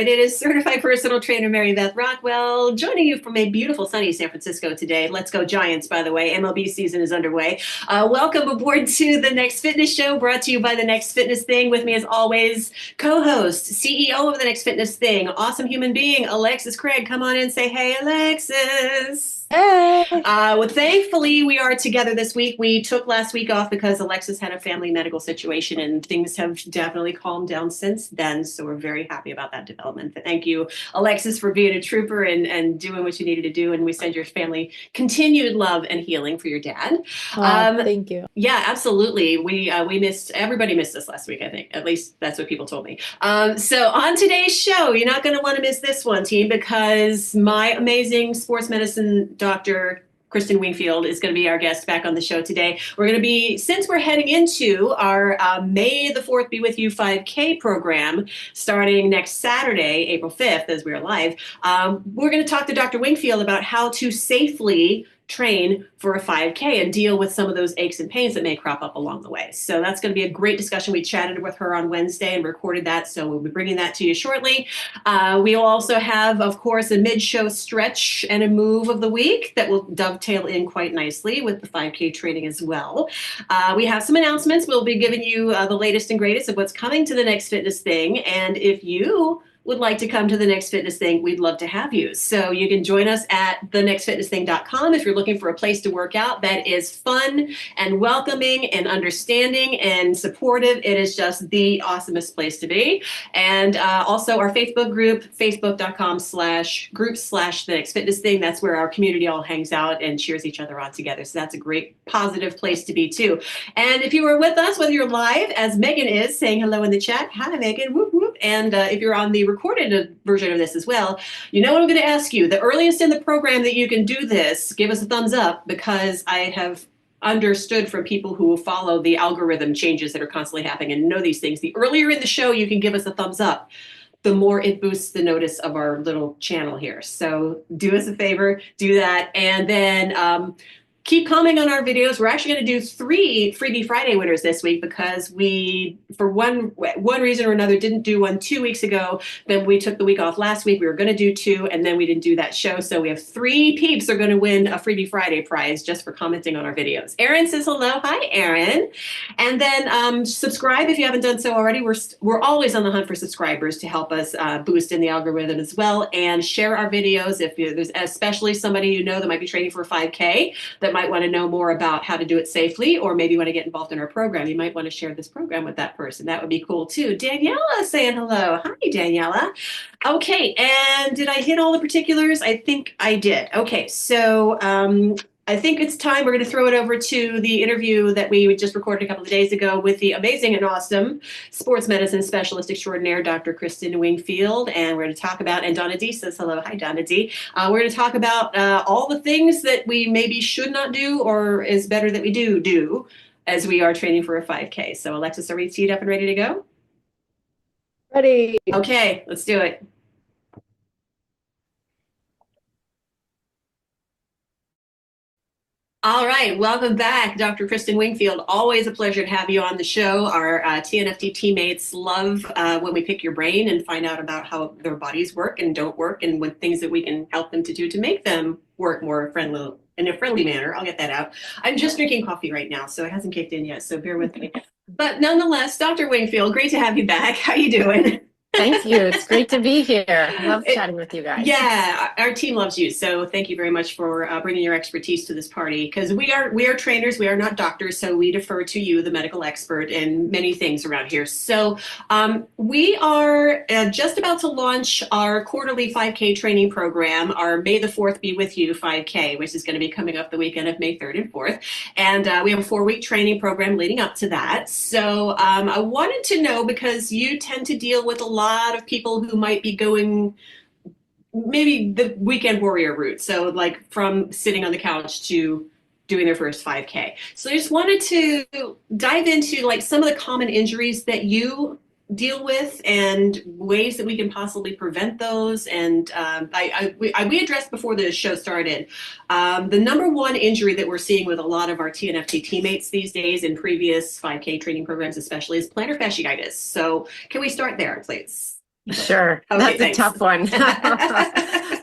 It is certified personal trainer Mary Beth Rockwell joining you from a beautiful sunny San Francisco today. Let's go Giants, by the way. MLB season is underway. Welcome aboard to the Next Fitness Show, brought to you by The Next Fitness Thing. With me as always, co-host, CEO of The Next Fitness Thing, awesome human being, Alexis Craig. Come on in, say hey, Alexis. Hey. Well, thankfully, we are together this week. We took last week off because Alexis had a family medical situation, and things have definitely calmed down since then. So we're very happy about that development. But thank you, Alexis, for being a trooper and doing what you needed to do. And we send your family continued love and healing for your dad. Thank you. Yeah, absolutely. Everybody missed us last week, I think. At least that's what people told me. So on today's show, you're not going to want to miss this one, team, because my amazing sports medicine doctor, Kristin Wingfield, is going to be our guest back on the show today. We're going to be, since we're heading into our May the 4th Be With You 5K program, starting next Saturday, April 5th, as we're live, we're going to talk to Dr. Wingfield about how to safely train for a 5K and deal with some of those aches and pains that may crop up along the way. So that's going to be a great discussion. We chatted with her on Wednesday and recorded that, so we'll be bringing that to you shortly. We'll also have, of course, a mid-show stretch and a move of the week that will dovetail in quite nicely with the 5K training as well. We have some announcements. We'll be giving you the latest and greatest of what's coming to the Next Fitness Thing. And if you would like to come to the Next Fitness Thing, we'd love to have you. So you can join us at thenextfitnessthing.com if you're looking for a place to work out that is fun and welcoming and understanding and supportive. It is just the awesomest place to be. And also our Facebook group, facebook.com/group/the Next Fitness Thing. That's where our community all hangs out and cheers each other on together. So that's a great positive place to be too. And if you were with us, whether you're live, as Megan is saying hello in the chat, hi Megan, whoop whoop. And if you're on the recorded version of this as well, you know what I'm going to ask you. The earliest in the program that you can do this, give us a thumbs up, because I have understood from people who follow the algorithm changes that are constantly happening and know these things. The earlier in the show you can give us a thumbs up, the more it boosts the notice of our little channel here. So do us a favor, do that. And then keep commenting on our videos. We're actually going to do 3 Freebie Friday winners this week because we, for one reason or another, didn't do one 2 weeks ago. Then we took the week off last week. We were going to do 2, and then we didn't do that show. So we have 3 peeps are going to win a Freebie Friday prize just for commenting on our videos. Erin says hello. Hi, Erin. And then subscribe if you haven't done so already. We're always on the hunt for subscribers to help us boost in the algorithm as well. And share our videos if there's especially somebody you know that might be training for a 5K that might want to know more about how to do it safely, or maybe want to get involved in our program. You might want to share this program with that person. That would be cool too. Daniela saying hello. Hi, Daniela. Okay, and did I hit all the particulars? I think I did. Okay, so I think it's time. We're going to throw it over to the interview that we just recorded a couple of days ago with the amazing and awesome sports medicine specialist extraordinaire, Dr. Kristin Wingfield. And we're going to talk about, and Donna D says hello. Hi, Donna D. We're going to talk about all the things that we maybe should not do, or is better that we do as we are training for a 5K. So Alexis, are we teed up and ready to go? Ready. Okay, let's do it. All right, welcome back, Dr. Kristin Wingfield. Always a pleasure to have you on the show. Our TNFT teammates love when we pick your brain and find out about how their bodies work and don't work, and what things that we can help them to do to make them work more friendly, in a friendly manner. I'll get that out. I'm just drinking coffee right now, so it hasn't kicked in yet, so bear with me. But nonetheless, Dr. Wingfield, great to have you back. How you doing? Thank you. It's great to be here. I love chatting with you guys. Yeah, our team loves you. So thank you very much for bringing your expertise to this party, because we are trainers. We are not doctors. So we defer to you, the medical expert, in many things around here. So we are just about to launch our quarterly 5K training program, our May the 4th Be With You 5K, which is going to be coming up the weekend of May 3rd and 4th. And we have a 4-week training program leading up to that. So I wanted to know, because you tend to deal with a lot of people who might be going maybe the weekend warrior route. So like from sitting on the couch to doing their first 5K. So I just wanted to dive into like some of the common injuries that you deal with and ways that we can possibly prevent those. And we addressed before the show started, the number one injury that we're seeing with a lot of our TNFT teammates these days in previous 5K training programs especially is plantar fasciitis. So can we start there, please? Sure. Okay, That's a thanks. tough one.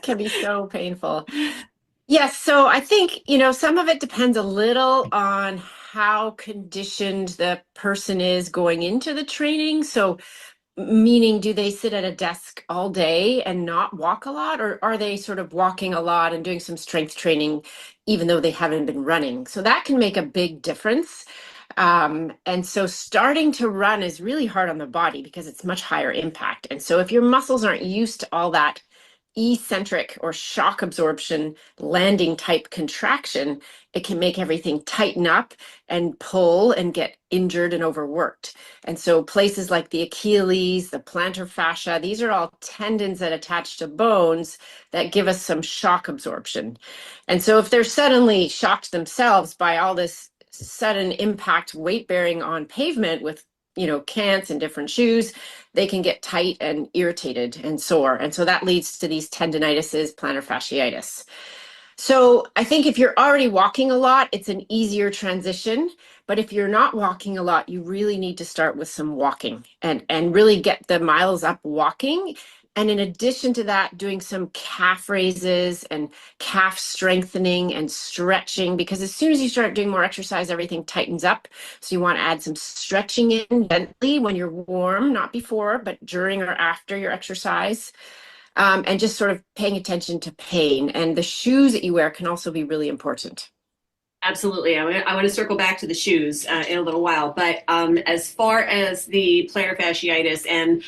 Can be so painful. Yes, so I think, some of it depends a little on how conditioned the person is going into the training. So, meaning, do they sit at a desk all day and not walk a lot, or are they sort of walking a lot and doing some strength training, even though they haven't been running? So that can make a big difference. And so starting to run is really hard on the body because it's much higher impact. And so if your muscles aren't used to all that eccentric or shock absorption landing type contraction, it can make everything tighten up and pull and get injured and overworked. And so places like the Achilles, the plantar fascia, these are all tendons that attach to bones that give us some shock absorption. And so if they're suddenly shocked themselves by all this sudden impact weight bearing on pavement with cants and different shoes, they can get tight and irritated and sore. And so that leads to these tendinitises, plantar fasciitis. So I think if you're already walking a lot, it's an easier transition. But if you're not walking a lot, you really need to start with some walking and really get the miles up walking. And in addition to that, doing some calf raises and calf strengthening and stretching, because as soon as you start doing more exercise, everything tightens up. So you want to add some stretching in gently when you're warm, not before, but during or after your exercise. And just sort of paying attention to pain. And the shoes that you wear can also be really important. Absolutely. I want to circle back to the shoes in a little while. But as far as the plantar fasciitis and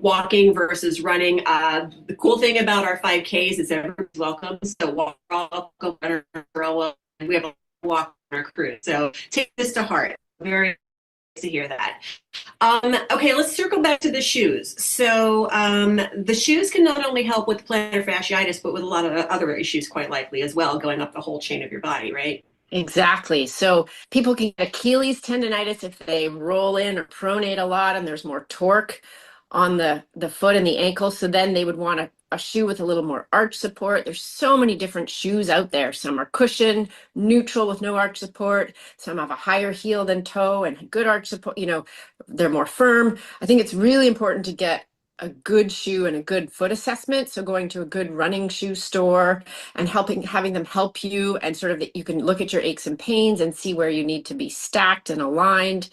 walking versus running, the cool thing about our 5Ks is everyone's welcome. So walk, welcome, runner, welcome. We have a walk on our crew. So take this to heart. Very nice to hear that. Okay, let's circle back to the shoes. So the shoes can not only help with plantar fasciitis, but with a lot of other issues quite likely as well, going up the whole chain of your body, right? Exactly. So people can get Achilles tendonitis if they roll in or pronate a lot and there's more torque on the foot and the ankle. So then they would want a shoe with a little more arch support. There's so many different shoes out there. Some are cushion, neutral with no arch support. Some have a higher heel than toe and good arch support. They're more firm. I think it's really important to get a good shoe and a good foot assessment. So going to a good running shoe store and having them help you, and sort of that you can look at your aches and pains and see where you need to be stacked and aligned.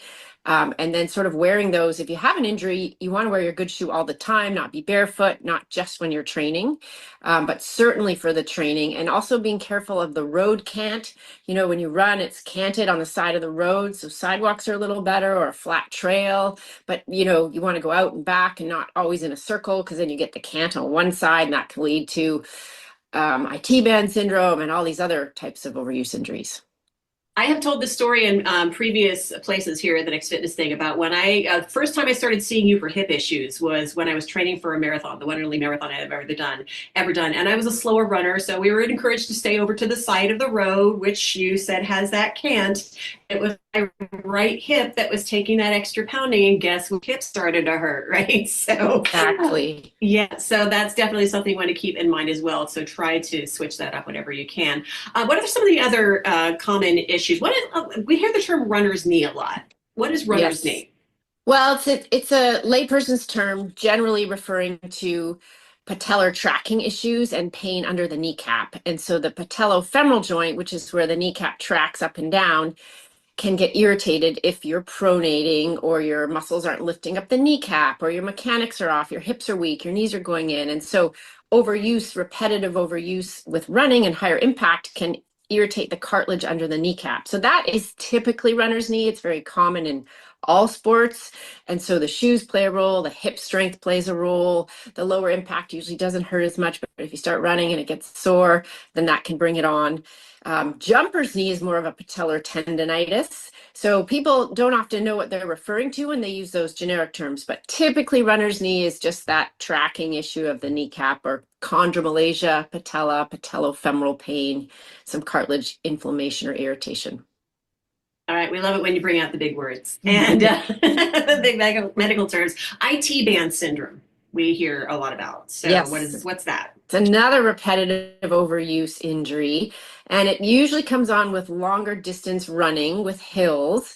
And then sort of wearing those. If you have an injury, you want to wear your good shoe all the time, not be barefoot, not just when you're training, but certainly for the training. And also being careful of the road cant. When you run, it's canted on the side of the road. So sidewalks are a little better, or a flat trail. But, you want to go out and back and not always in a circle, because then you get the cant on one side and that can lead to IT band syndrome and all these other types of overuse injuries. I have told this story in previous places here at the Next Fitness thing about when first time I started seeing you for hip issues was when I was training for a marathon, the one and only marathon I have ever done. And I was a slower runner, so we were encouraged to stay over to the side of the road, which you said has that cant. It was my right hip that was taking that extra pounding, and guess what hip started to hurt, right? So Exactly. yeah, so that's definitely something you want to keep in mind as well. So try to switch that up whenever you can. What are some of the other common issues? We hear the term runner's knee a lot. What is runner's Yes. knee? Well, it's a layperson's term, generally referring to patellar tracking issues and pain under the kneecap. And so the patellofemoral joint, which is where the kneecap tracks up and down, can get irritated if you're pronating, or your muscles aren't lifting up the kneecap, or your mechanics are off, your hips are weak, your knees are going in. And so overuse, repetitive overuse with running and higher impact can irritate the cartilage under the kneecap. So that is typically runner's knee. It's very common in all sports. And so the shoes play a role, the hip strength plays a role. The lower impact usually doesn't hurt as much, but if you start running and it gets sore, then that can bring it on. Jumper's knee is more of a patellar tendonitis. So people don't often know what they're referring to when they use those generic terms, but typically runner's knee is just that tracking issue of the kneecap, or chondromalacia, patella, patellofemoral pain, some cartilage inflammation or irritation. All right, we love it when you bring out the big words and the big medical terms. IT band syndrome, we hear a lot about. So Yes. what's that? It's another repetitive overuse injury, and it usually comes on with longer distance running with hills.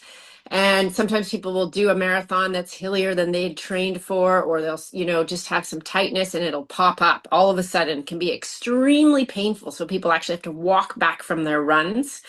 And sometimes people will do a marathon that's hillier than they'd trained for, or they'll, just have some tightness and it'll pop up all of a sudden. It can be extremely painful. So people actually have to walk back from their runs.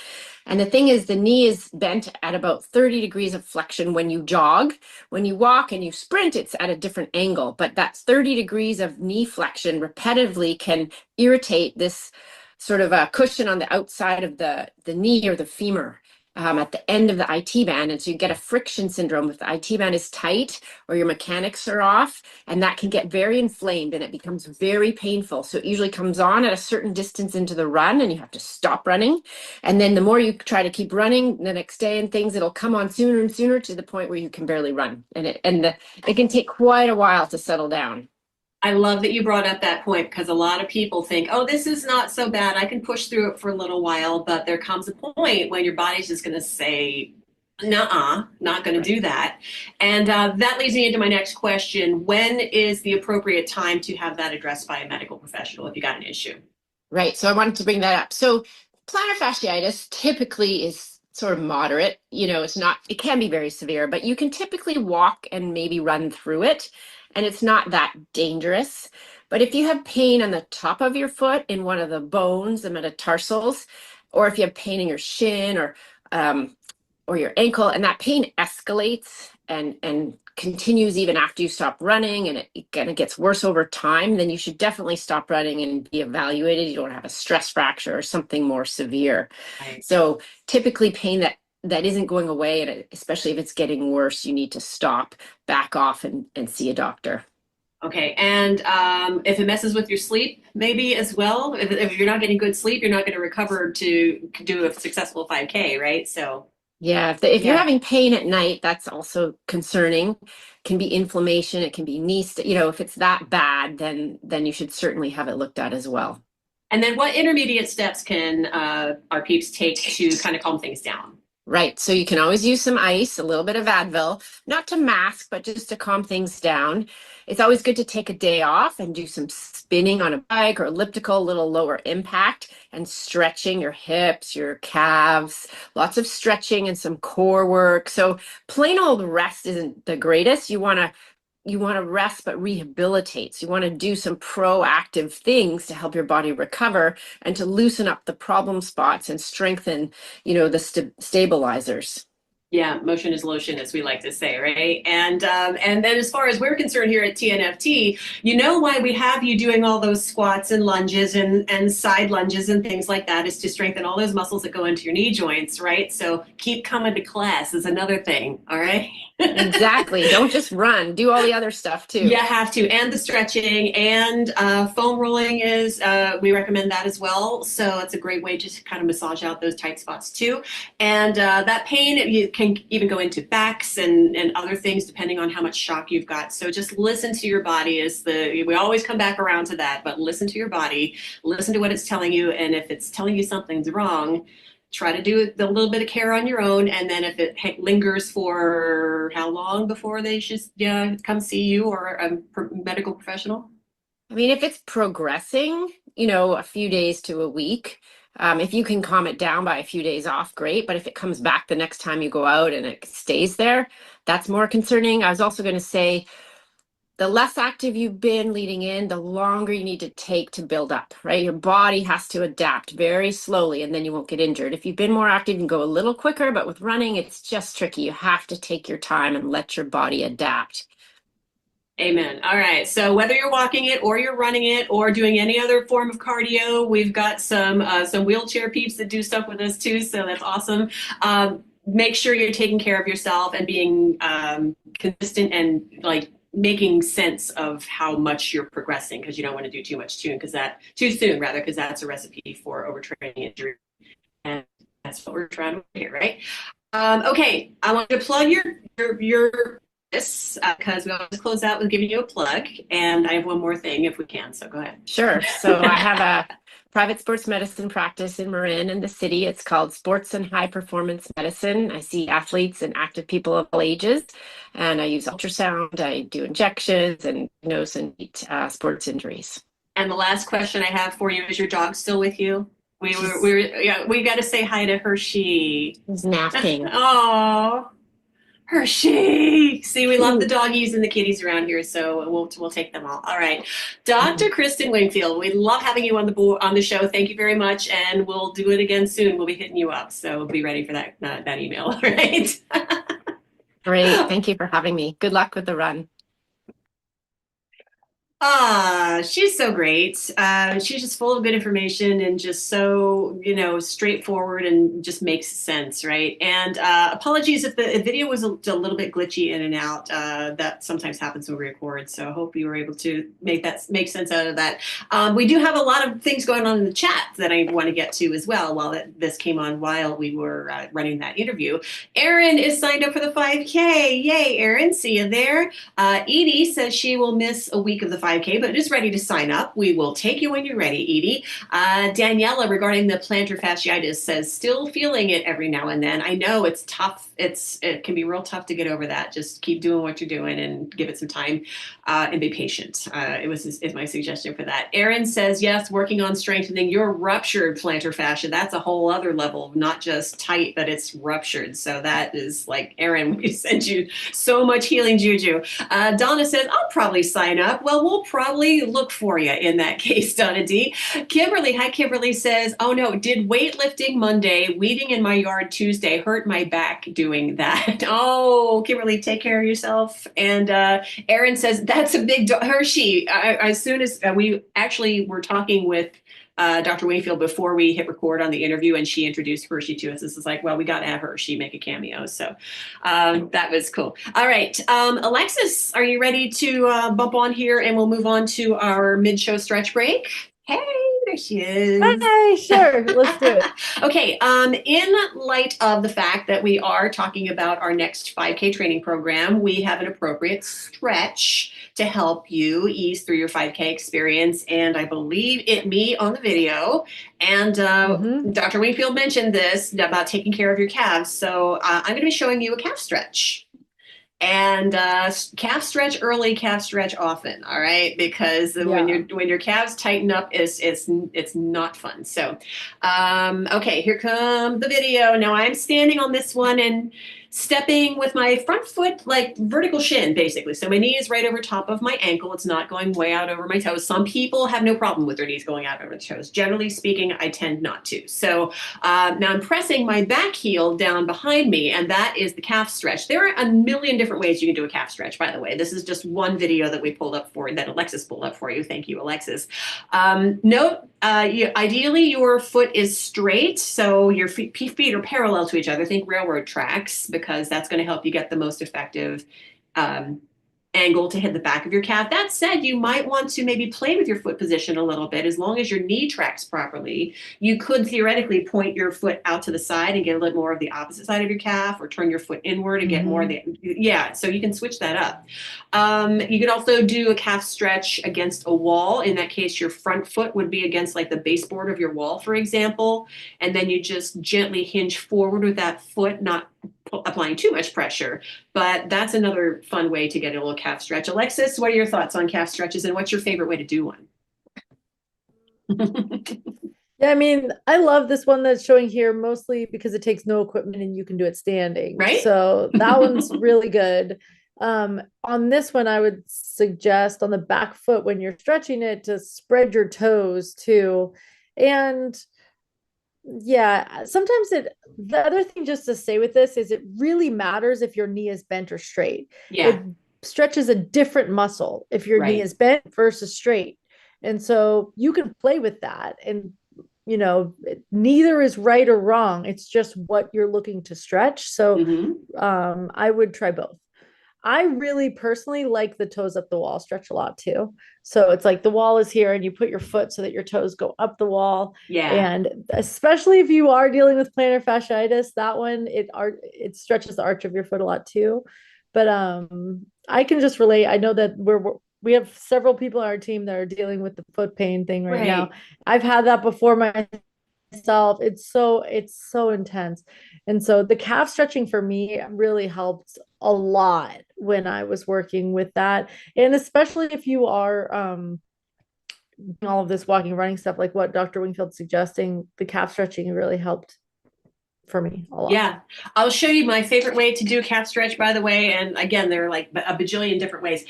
And the thing is, the knee is bent at about 30 degrees of flexion when you jog. When you walk and you sprint, it's at a different angle. But that 30 degrees of knee flexion repetitively can irritate this sort of a cushion on the outside of the knee or the femur. At the end of the IT band. And so you get a friction syndrome if the IT band is tight or your mechanics are off, and that can get very inflamed and it becomes very painful. So it usually comes on at a certain distance into the run and you have to stop running. And then the more you try to keep running the next day and things, it'll come on sooner and sooner to the point where you can barely run. And it can take quite a while to settle down. I love that you brought up that point because a lot of people think, oh, this is not so bad. I can push through it for a little while, but there comes a point when your body's just going to say, nuh-uh, not going to do that. And that leads me into my next question. When is the appropriate time to have that addressed by a medical professional if you got an issue? Right. So I wanted to bring that up. So plantar fasciitis typically is sort of moderate. It can be very severe, but you can typically walk and maybe run through it. And it's not that dangerous. But if you have pain on the top of your foot in one of the bones, the metatarsals, or if you have pain in your shin or your ankle, and that pain escalates and continues even after you stop running, and it kind of gets worse over time, then you should definitely stop running and be evaluated. You don't have a stress fracture or something more severe. Right. So typically pain that isn't going away, and especially if it's getting worse, you need to stop, back off, and see a doctor. Okay, and if it messes with your sleep, maybe as well. If you're not getting good sleep, you're not going to recover to do a successful 5K, right? So yeah, if you're having pain at night, that's also concerning. It can be inflammation, it can be knee, if it's that bad, then you should certainly have it looked at as well. And then what intermediate steps can our peeps take to kind of calm things down? Right. So you can always use some ice, a little bit of Advil, not to mask, but just to calm things down. It's always good to take a day off and do some spinning on a bike or elliptical, a little lower impact, and stretching your hips, your calves, lots of stretching and some core work. So plain old rest isn't the greatest. You want to rest but rehabilitate. So you want to do some proactive things to help your body recover and to loosen up the problem spots and strengthen, the stabilizers. Yeah, motion is lotion, as we like to say, right? And then as far as we're concerned here at TNFT, you know why we have you doing all those squats and lunges and side lunges and things like that is to strengthen all those muscles that go into your knee joints, right? So keep coming to class is another thing, all right? Exactly. Don't just run. Do all the other stuff too. You have to, and the stretching and foam rolling is, we recommend that as well. So it's a great way to kind of massage out those tight spots too. And that pain, you can even go into backs and other things depending on how much shock you've got. So just listen to your body we always come back around to that, but listen to your body, listen to what it's telling you. And if it's telling you something's wrong, try to do a little bit of care on your own. And then if it lingers for how long before they should come see you or a medical professional? I mean, if it's progressing, a few days to a week, if you can calm it down by a few days off, great. But if it comes back the next time you go out and it stays there, that's more concerning. I was also going to say, the less active you've been leading in, the longer you need to take to build up, right? Your body has to adapt very slowly and then you won't get injured. If you've been more active, you can go a little quicker, but with running, it's just tricky. You have to take your time and let your body adapt. Amen. All right. So whether you're walking it or you're running it or doing any other form of cardio, we've got some wheelchair peeps that do stuff with us too. So that's awesome. Make sure you're taking care of yourself and being consistent and making sense of how much you're progressing, because you don't want to do too soon because that's a recipe for overtraining injury. And that's what we're trying to do here, right? Okay, I want to plug your this because we always close out with giving you a plug, and I have one more thing if we can, so go ahead. Sure. So I have a private sports medicine practice in Marin in the city. It's called Sports and High Performance Medicine. I see athletes and active people of all ages, and I use ultrasound. I do injections and diagnose and treat sports injuries. And the last question I have for you is: your dog still with you? We got to say hi to Hershey. He's napping. Oh. Hershey. See, we love the doggies and the kitties around here, so we'll take them all. All right, Dr. Kristin Wingfield, we love having you on the show. Thank you very much, and we'll do it again soon. We'll be hitting you up, so be ready for that email. All right. Great. Thank you for having me. Good luck with the run. She's so great. She's just full of good information and just so, straightforward and just makes sense, right? And apologies if the video was a little bit glitchy in and out. That sometimes happens when we record. So I hope you were able to make sense out of that. We do have a lot of things going on in the chat that I want to get to as well while this came on while we were running that interview. Erin is signed up for the 5K. Yay, Erin. See you there. Edie says she will miss a week of the 5K, but is ready to sign up. We will take you when you're ready, Edie. Daniela, regarding the plantar fasciitis, says still feeling it every now and then. I know it's tough. It can be real tough to get over that. Just keep doing what you're doing and give it some time and be patient. Is my suggestion for that. Erin says, yes, working on strengthening your ruptured plantar fascia. That's a whole other level, not just tight, but it's ruptured. So that is like, Erin, we send you so much healing juju. Donna says, I'll probably sign up. Well, we'll probably look for you in that case, Donna D. Kimberly, hi, Kimberly says, oh no, did weightlifting Monday, weeding in my yard Tuesday, hurt my back doing that. Oh, Kimberly, take care of yourself. And Erin says, that's a big Hershey. As soon as we actually were talking with Dr. Wingfield before we hit record on the interview, and she introduced Hershey to us. This is like, well, we got to have Hershey make a cameo. So that was cool. All right. Alexis, are you ready to bump on here and we'll move on to our mid-show stretch break? Hey, there she is. Hey, sure. Let's do it. Okay. In light of the fact that we are talking about our next 5K training program, we have an appropriate stretch to help you ease through your 5K experience. And I believe me on the video. And Dr. Wingfield mentioned this about taking care of your calves. So I'm going to be showing you a calf stretch. And calf stretch early, calf stretch often. All right, because when your calves tighten up, it's not fun. So, okay, here comes the video. Now I'm standing on this one and stepping with my front foot like vertical shin, basically. So my knee is right over top of my ankle. It's not going way out over my toes. Some people have no problem with their knees going out over the toes. Generally speaking, I tend not to. So now I'm pressing my back heel down behind me, and that is the calf stretch. There are a million different ways you can do a calf stretch, by the way. This is just one video that we pulled up that Alexis pulled up for you. Thank you, Alexis. Note, ideally your foot is straight, so your feet are parallel to each other. Think railroad tracks, because that's going to help you get the most effective angle to hit the back of your calf. That said, you might want to maybe play with your foot position a little bit. As long as your knee tracks properly, you could theoretically point your foot out to the side and get a little more of the opposite side of your calf, or turn your foot inward and get more of the, so you can switch that up. You could also do a calf stretch against a wall. In that case, your front foot would be against like the baseboard of your wall, for example, and then you just gently hinge forward with that foot, not applying too much pressure. But that's another fun way to get a little calf stretch. Alexis, what are your thoughts on calf stretches, and what's your favorite way to do one? Yeah, I mean, I love this one that's showing here, mostly because it takes no equipment and you can do it standing. Right. So that one's really good. On this one, I would suggest on the back foot, when you're stretching it, to spread your toes too. And yeah, sometimes the other thing just to say with this is it really matters if your knee is bent or straight. Yeah. It stretches a different muscle if your knee is bent versus straight. And so you can play with that, and neither is right or wrong. It's just what you're looking to stretch. So I would try both. I really personally like the toes up the wall stretch a lot too. So it's like the wall is here and you put your foot so that your toes go up the wall. Yeah. And especially if you are dealing with plantar fasciitis, that one, it stretches the arch of your foot a lot too. But I can just relate. I know that we have several people on our team that are dealing with the foot pain thing right now. I've had that before myself. It's so intense. And so the calf stretching for me really helped a lot when I was working with that. And especially if you are all of this walking, running stuff, like what Dr. Wingfield's suggesting, the calf stretching really helped for me a lot. Yeah, I'll show you my favorite way to do calf stretch, by the way. And again, there are like a bajillion different ways.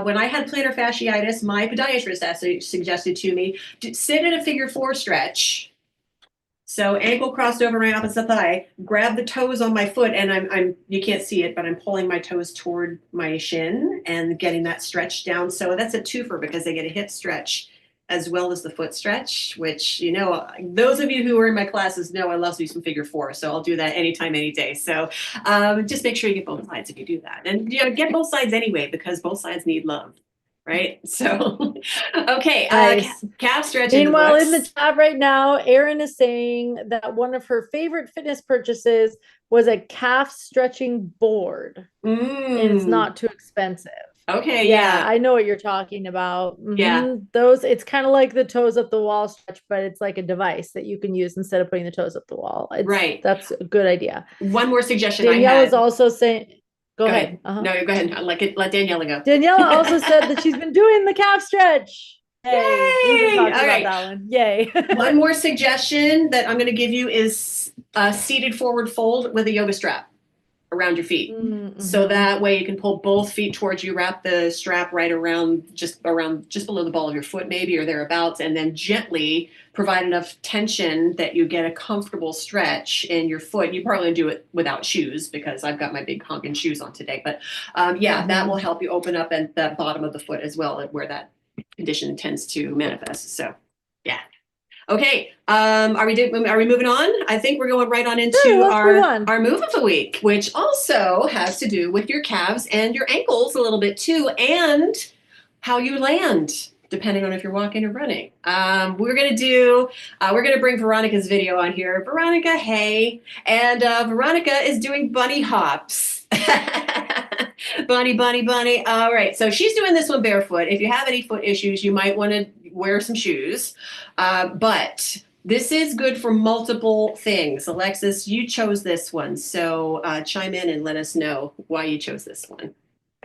When I had plantar fasciitis, my podiatrist actually suggested to me to sit in a figure 4 stretch. So ankle crossed over my opposite thigh, grab the toes on my foot, and I'm you can't see it, but I'm pulling my toes toward my shin and getting that stretch down. So that's a twofer because they get a hip stretch as well as the foot stretch, which, you know, those of you who are in my classes know I love to do some figure 4. So I'll do that anytime, any day. So just make sure you get both sides if you do that. And, you know, get both sides anyway, because both sides need love. Right. So, okay. Nice. Calf stretch. Meanwhile, in the chat right now, Erin is saying that one of her favorite fitness purchases was a calf stretching board. And it's not too expensive. Okay. Yeah. I know what you're talking about. Yeah. Those, it's kind of like the toes up the wall stretch, but it's like a device that you can use instead of putting the toes up the wall. Right. That's a good idea. One more suggestion Danielle is also saying, go ahead. No, go ahead. Let Daniela go. Daniela also said that she's been doing the calf stretch. Yay! We've been talking All about right. that one. Yay. One more suggestion that I'm going to give you is a seated forward fold with a yoga strap around your feet. So that way you can pull both feet towards you, wrap the strap right around just below the ball of your foot maybe, or thereabouts, and then gently provide enough tension that you get a comfortable stretch in your foot. You probably do it without shoes because I've got my big honking shoes on today, but that will help you open up at the bottom of the foot as well, where that condition tends to manifest. So yeah. Okay. Are we moving on? I think we're going right on into our move of the week, which also has to do with your calves and your ankles a little bit too, and how you land, depending on if you're walking or running. We're gonna bring Veronica's video on here. Veronica, hey. And Veronica is doing bunny hops. Bunny. All right, so she's doing this one barefoot. If you have any foot issues, you might want to wear some shoes. But this is good for multiple things. Alexis, you chose this one. So chime in and let us know why you chose this one.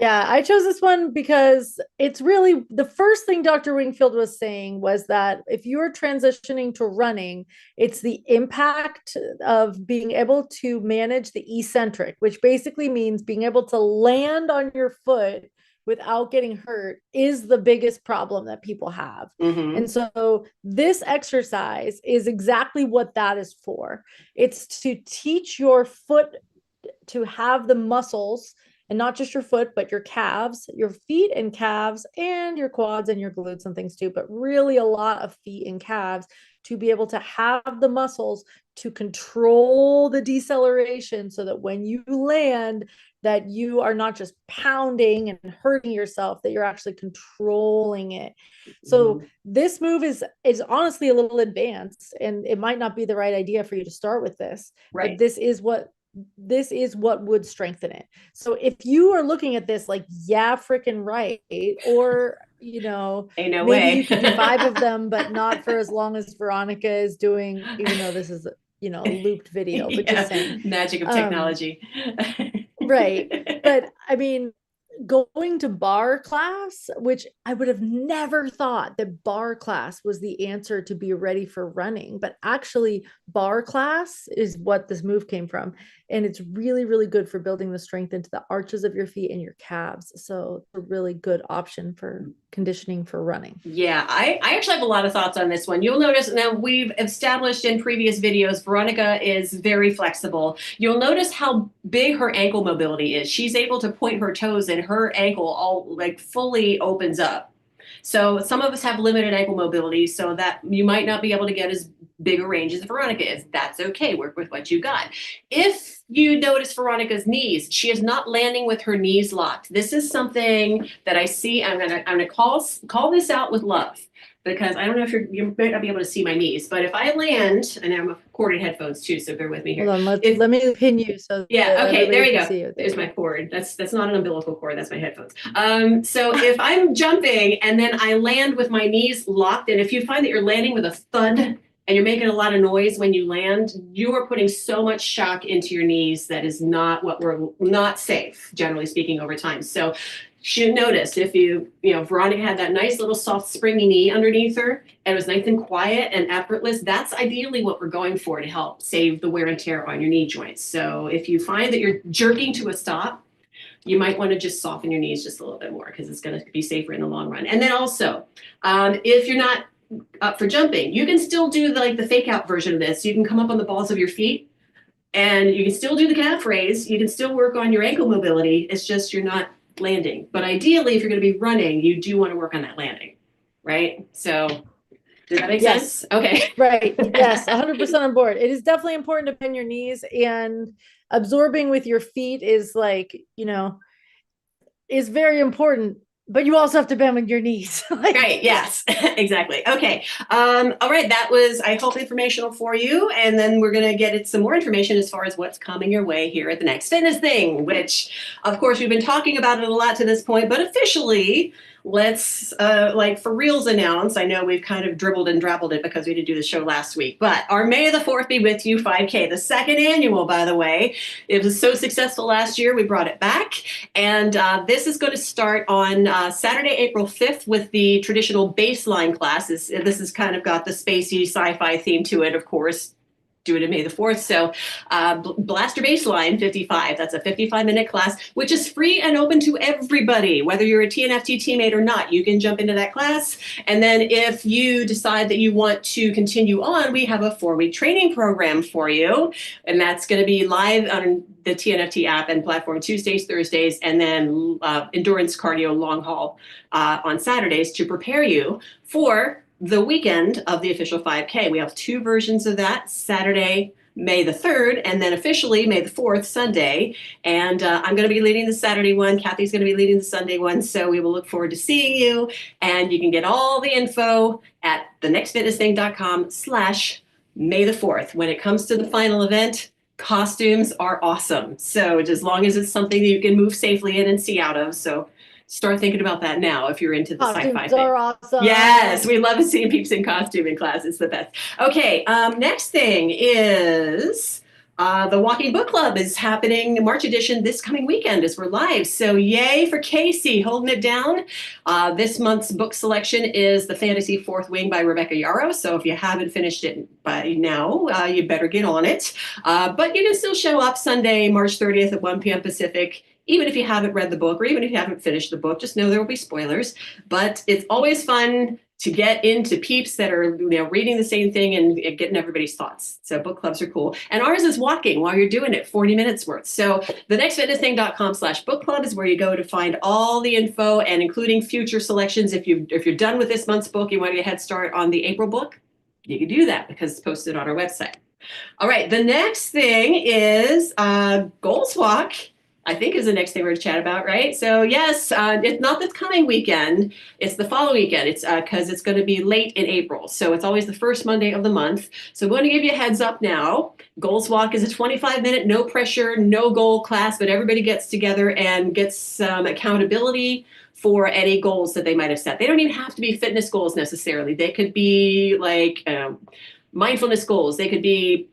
Yeah, I chose this one because it's really the first thing Dr. Wingfield was saying was that if you're transitioning to running, it's the impact of being able to manage the eccentric, which basically means being able to land on your foot without getting hurt is the biggest problem that people have. And so this exercise is exactly what that is for. It's to teach your foot to have the muscles, and not just your foot, but your calves, your feet and calves, and your quads and your glutes and things too, but really a lot of feet and calves to be able to have the muscles to control the deceleration so that when you land, that you are not just pounding and hurting yourself, that you're actually controlling it. So this move is honestly a little advanced, and it might not be the right idea for you to start with this, but this is what would strengthen it. So if you are looking at this like, yeah, freaking right, or maybe you could do 5 of them, but not for as long as Veronica is doing, even though this is a looped video, but just saying, magic of technology. Right. But I mean, going to bar class, which I would have never thought that bar class was the answer to be ready for running, but actually bar class is what this move came from. And it's really, really good for building the strength into the arches of your feet and your calves. So it's a really good option for conditioning for running. Yeah, I actually have a lot of thoughts on this one. You'll notice now we've established in previous videos, Veronica is very flexible. You'll notice how big her ankle mobility is. She's able to point her toes and her ankle all like fully opens up. So some of us have limited ankle mobility, so that you might not be able to get as big a range as Veronica is. That's okay. Work with what you got. If you notice Veronica's knees, she is not landing with her knees locked. This is something that I see. I'm gonna call this out with love, because I don't know if you might not be able to see my knees, but if I land, and I'm corded headphones too, so bear with me here. Hold on, let me pin you so okay, there you go. You. There's my cord. That's not an umbilical cord, that's my headphones. So if I'm jumping and then I land with my knees locked, and if you find that you're landing with a thud and you're making a lot of noise when you land, you are putting so much shock into your knees that is not safe, generally speaking, over time. So She noticed if Veronica had that nice little soft springy knee underneath her and it was nice and quiet and effortless, that's ideally what we're going for to help save the wear and tear on your knee joints. So if you find that you're jerking to a stop, you might want to just soften your knees just a little bit more because it's going to be safer in the long run. And then also, if you're not up for jumping, you can still do the fake out version of this. You can come up on the balls of your feet and you can still do the calf raise. You can still work on your ankle mobility. It's just you're not landing. But ideally, if you're going to be running, you do want to work on that landing, right? So does that make sense? Okay. Right. Yes, 100% on board. It is definitely important to bend your knees, and absorbing with your feet is is very important, but you also have to bend with your knees. Right. Yes, exactly. Okay. All right. That was, I hope, informational for you. And then we're going to get it some more information as far as what's coming your way here at the Next Fitness Thing, which, of course, we've been talking about it a lot to this point, but officially, let's for reals announce. I know we've kind of dribbled and drabbled it because we didn't do the show last week, but our May the 4th Be With You 5K, the second annual, by the way. It was so successful last year, we brought it back. And this is going to start on Saturday, April 5th with the traditional baseline classes. This has kind of got the spacey sci-fi theme to it, of course. Do it on May the 4th. So Blaster Baseline 55, that's a 55-minute class, which is free and open to everybody, whether you're a TNFT teammate or not. You can jump into that class. And then if you decide that you want to continue on, we have a 4-week training program for you. And that's going to be live on the TNFT app and platform Tuesdays, Thursdays, and then endurance cardio long haul on Saturdays to prepare you for the weekend of the official 5K. We have 2 versions of that, Saturday, May the 3rd, and then officially May the 4th, Sunday. And I'm going to be leading the Saturday one. Kathy's going to be leading the Sunday one. So we will look forward to seeing you. And you can get all the info at thenextfitnessthing.com/May the 4th. When it comes to the final event, costumes are awesome. So as long as it's something that you can move safely in and see out of. So start thinking about that now if you're into the sci-fi Costumes thing. are awesome. Yes, we love seeing peeps in costume in class. It's the best. Okay, next thing is the Walking Book Club is happening, March edition, this coming weekend as we're live. So yay for Kacey, holding it down. This month's book selection is The Fantasy Fourth Wing by Rebecca Yarros. So if you haven't finished it by now, you better get on it. But you can still show up Sunday, March 30th at 1 p.m. Pacific. Even if you haven't read the book or even if you haven't finished the book, just know there will be spoilers. But it's always fun to get into peeps that are reading the same thing and getting everybody's thoughts. So book clubs are cool. And ours is walking while you're doing it, 40 minutes worth. So thenextfitnessthing.com/book club is where you go to find all the info and including future selections. If you're done with this month's book, you want to get a head start on the April book, you can do that because it's posted on our website. All right, the next thing is Goals Walk. I think is the next thing we're going to chat about, right? So yes, it's not this coming weekend, it's the following weekend. It's because it's going to be late in April. So it's always the first Monday of the month. So I'm going to give you a heads up now. Goals Walk is a 25-minute, no pressure, no goal class, but everybody gets together and gets some accountability for any goals that they might have set. They don't even have to be fitness goals necessarily. They could be like mindfulness goals. They could be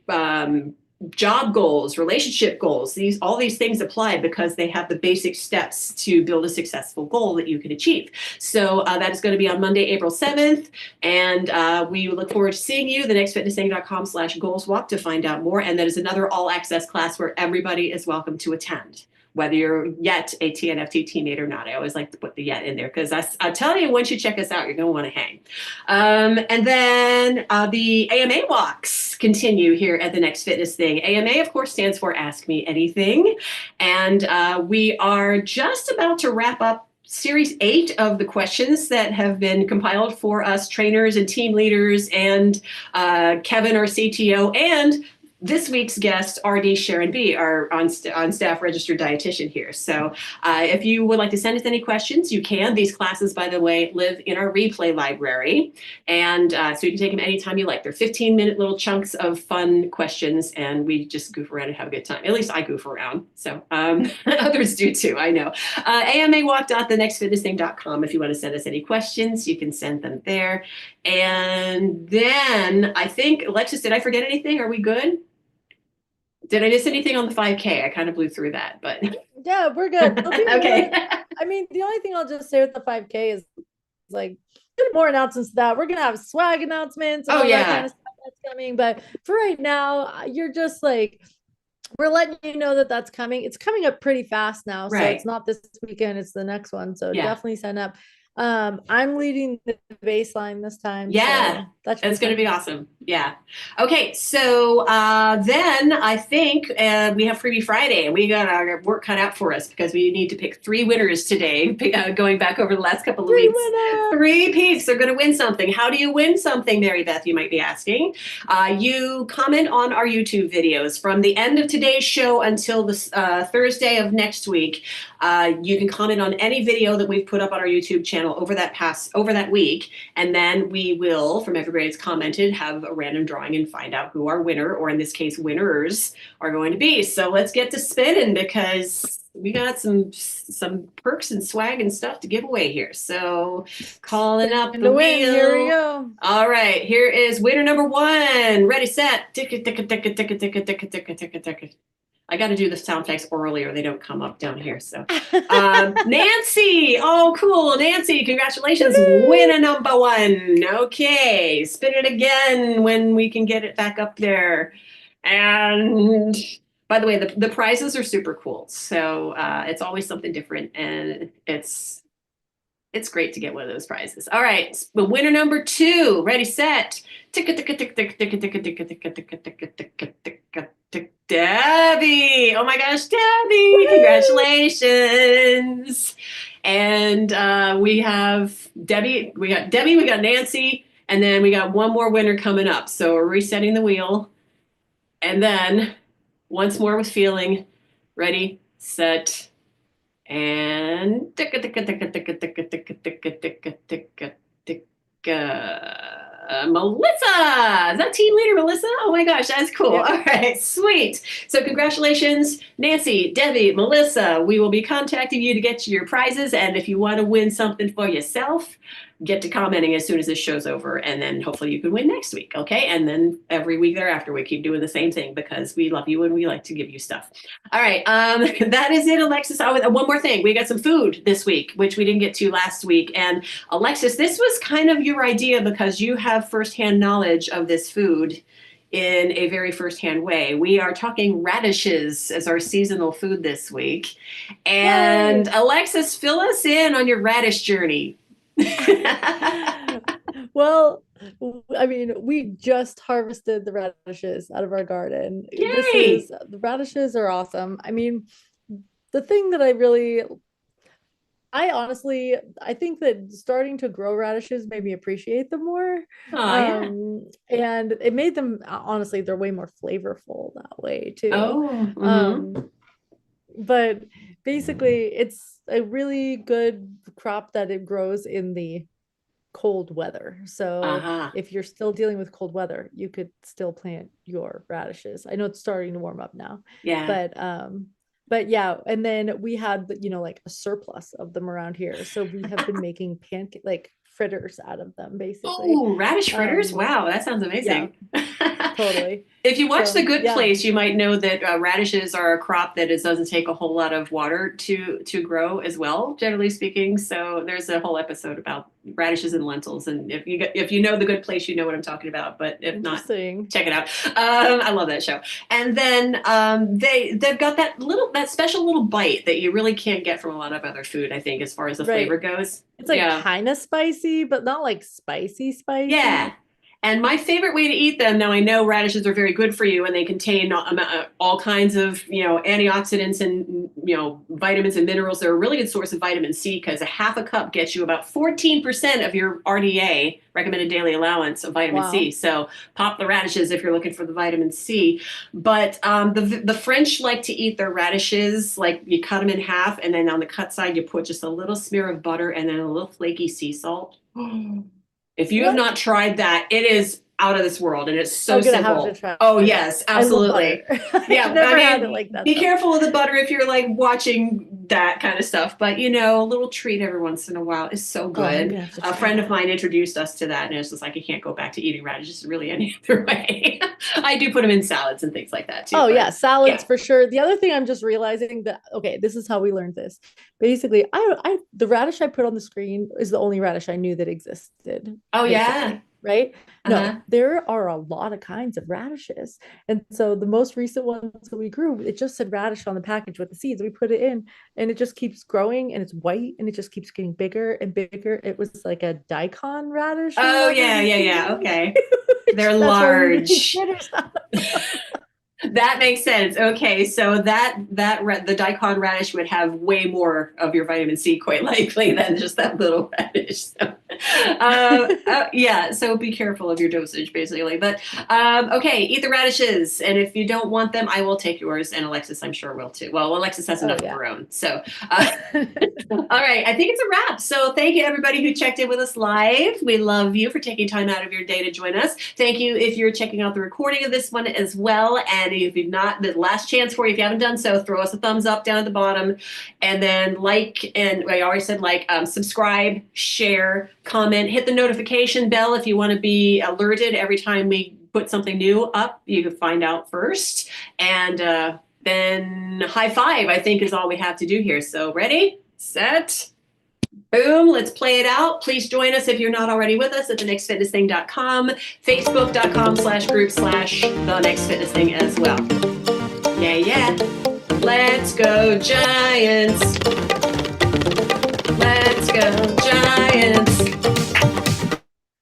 job goals, relationship goals. All these things apply because they have the basic steps to build a successful goal that you can achieve. So that is going to be on Monday, April 7th. And we look forward to seeing you, thenextfitnessthing.com/goalswalk to find out more. And that is another all access class where everybody is welcome to attend, whether you're yet a TNFT teammate or not. I always like to put the yet in there because I tell you, once you check us out, you're going to want to hang. And then the AMA walks continue here at the Next Fitness Thing. AMA, of course, stands for Ask Me Anything. And we are just about to wrap up Series 8 of the questions that have been compiled for us trainers and team leaders and Kevin, our CTO, and this week's guest, RD Sharon B, our on-staff registered dietitian here. So if you would like to send us any questions, you can. These classes, by the way, live in our replay library. And so you can take them anytime you like. They're 15-minute little chunks of fun questions, and we just goof around and have a good time. At least I goof around. So others do too, I know. AMAwalk.thenextfitnessthing.com. If you want to send us any questions, you can send them there. And then I think, Alexis, did I forget anything? Are we good? Did I miss anything on the 5K? I kind of blew through that, but yeah, we're good. okay. I mean, the only thing I'll just say with the 5K is like more announcements to that. We're gonna have swag announcements and Oh, all that kind yeah. of stuff that's coming. But for right now, you're just like, we're letting you know that that's coming. It's coming up pretty fast now. So Right. it's not this weekend, it's the next one. So Yeah. definitely sign up. I'm leading the baseline this time. Yeah, So that's it's going to be awesome. Yeah. Okay, so then I think we have Freebie Friday, and we got our work cut out for us because we need to pick 3 winners today. Going back over the last couple of weeks, 3 peeps are going to win something. How do you win something, Mary Beth? You might be asking. You comment on our YouTube videos from the end of today's show until the Thursday of next week. You can comment on any video that we've put up on our YouTube channel over that week, and then we will, from everybody that's commented, have a random drawing and find out who our winner, or in this case, winners, are going to be. So let's get to spinning because we got some perks and swag and stuff to give away here. So calling up the wheel. Here we go. All right, here is winner number 1. Ready, set. I got to do the sound effects orally or they don't come up down here. So Nancy. Oh, cool. Nancy, congratulations. Winner number 1. Okay. Spin it again when we can get it back up there. And by the way, the prizes are super cool. So it's always something different. And it's great to get one of those prizes. All right. Winner number 2. Ready, set. Debbie. Oh my gosh, Debbie. Congratulations. And we have Debbie, we got Nancy, and then we got one more winner coming up. So we're resetting the wheel. And then once more with feeling. Ready, set, and Melissa, is that team leader Melissa? Oh my gosh, that's cool. Yep. All right, sweet. So congratulations, Nancy, Debbie, Melissa. We will be contacting you to get you your prizes. And if you want to win something for yourself, get to commenting as soon as this show's over. And then hopefully you can win next week. Okay. And then every week thereafter, we keep doing the same thing because we love you and we like to give you stuff. All right. That is it, Alexis. Oh, one more thing. We got some food this week, which we didn't get to last week. And Alexis, this was kind of your idea because you have firsthand knowledge of this food in a very firsthand way. We are talking radishes as our seasonal food this week. And yay. Alexis, fill us in on your radish journey. Well, I mean, we just harvested the radishes out of our garden. Yay! The radishes are awesome. I mean, the thing that I think that starting to grow radishes made me appreciate them more. And it made them, honestly, they're way more flavorful that way too. But basically it's a really good crop that it grows in the cold weather. So if you're still dealing with cold weather, you could still plant your radishes. I know it's starting to warm up now. Yeah. But yeah, and then we had, like a surplus of them around here. So we have been making fritters out of them, basically. Oh, radish fritters. Wow, that sounds amazing. Yeah, totally. If you watch The Good Place, you might know that radishes are a crop that doesn't take a whole lot of water to grow as well, generally speaking. So there's a whole episode about radishes and lentils. And if you know The Good Place, you know what I'm talking about. But if not, check it out. I love that show. And then they've got that special little bite that you really can't get from a lot of other food, I think, as far as the flavor goes. It's kind of spicy, but not like spicy. Yeah. And my favorite way to eat them, now I know radishes are very good for you and they contain all kinds of, antioxidants and, vitamins and minerals. They're a really good source of vitamin C because a half a cup gets you about 14% of your RDA, recommended daily allowance of vitamin C. So pop the radishes if you're looking for the vitamin C. But the French like to eat their radishes, like you cut them in half and then on the cut side, you put just a little smear of butter and then a little flaky sea salt. If you have not tried that, it is out of this world, and it's so I'm gonna simple. have to try. Oh yes, absolutely. I love butter. Yeah, I've never I had mean, it like that. be though. careful with the butter if you're like watching that kind of stuff. But you know, a little treat every once in a while is so Oh, I'm good. gonna have to A try friend of that. mine introduced us to that, and it's just like you can't go back to eating radishes really any other way. I do put them in salads and things like that too. Oh but yeah, salads yeah. for sure. The other thing I'm just realizing that okay, this is how we learned this. Basically, I the radish I put on the screen is the only radish I knew that existed. Oh Basically, yeah. right? Uh-huh. No, there are a lot of kinds of radishes. And so the most recent ones that we grew, it just said radish on the package with the seeds. We put it in and it just keeps growing and it's white and it just keeps getting bigger and bigger. It was like a daikon radish or Oh whatever. yeah, yeah, yeah. Okay. They're That's why we made large. fritters out of That makes sense. Okay, so the daikon radish would have way more of your vitamin C, quite likely, than just that little radish. So, yeah. So be careful of your dosage, basically. But okay, eat the radishes, and if you don't want them, I will take yours, and Alexis, I'm sure, will too. Well, Alexis has enough of her own. So, all right, I think it's a wrap. So thank you, everybody who checked in with us live. We love you for taking time out of your day to join us. Thank you if you're checking out the recording of this one as well. And if you've not, the last chance for you, if you haven't done so, throw us a thumbs up down at the bottom. And then like, and I already said like, subscribe, share, comment, hit the notification bell if you want to be alerted every time we put something new up. You can find out first. And then high five, I think, is all we have to do here. So ready, set, boom, let's play it out. Please join us if you're not already with us at thenextfitnessthing.com, facebook.com/group/thenextfitnessthing as well. Yeah, yeah. Let's go Giants. Let's go Giants.